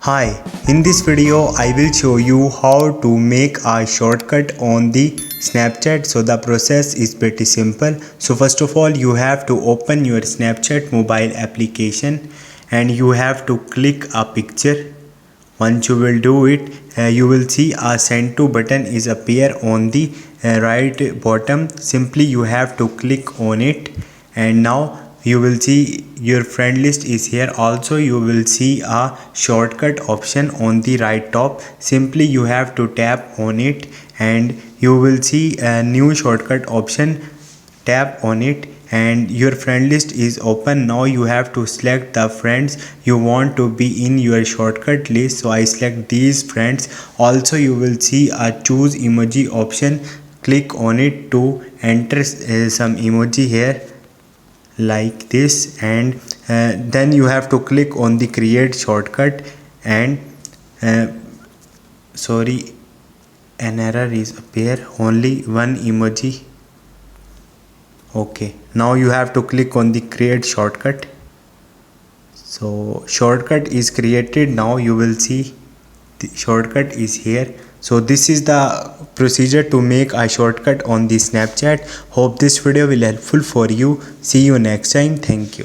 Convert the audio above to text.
Hi, in this video I will show you how to make a shortcut on the Snapchat. So the process is pretty simple. So first of all you have to open your Snapchat mobile application and you have to click a picture. Once you will do it, you will see a send to button is appear on the right bottom. Simply you have to click on it and now you will see your friend list is here. Also you will see a shortcut option on the right top. Simply you have to tap on it and you will see a new shortcut option. Tap on it and your friend list is open. Now you have to select the friends you want to be in your shortcut list. So I select these friends. Also you will see a choose emoji option. Click on it to enter some emoji here like this and then you have to click on the create shortcut and uh, sorry, an error is appear, only one emoji. Okay, now you have to click on the create shortcut. So shortcut is created. Now you will see the shortcut is here. So this is the procedure to make a shortcut on the Snapchat. Hope this video will helpful for you. See you next time. Thank you.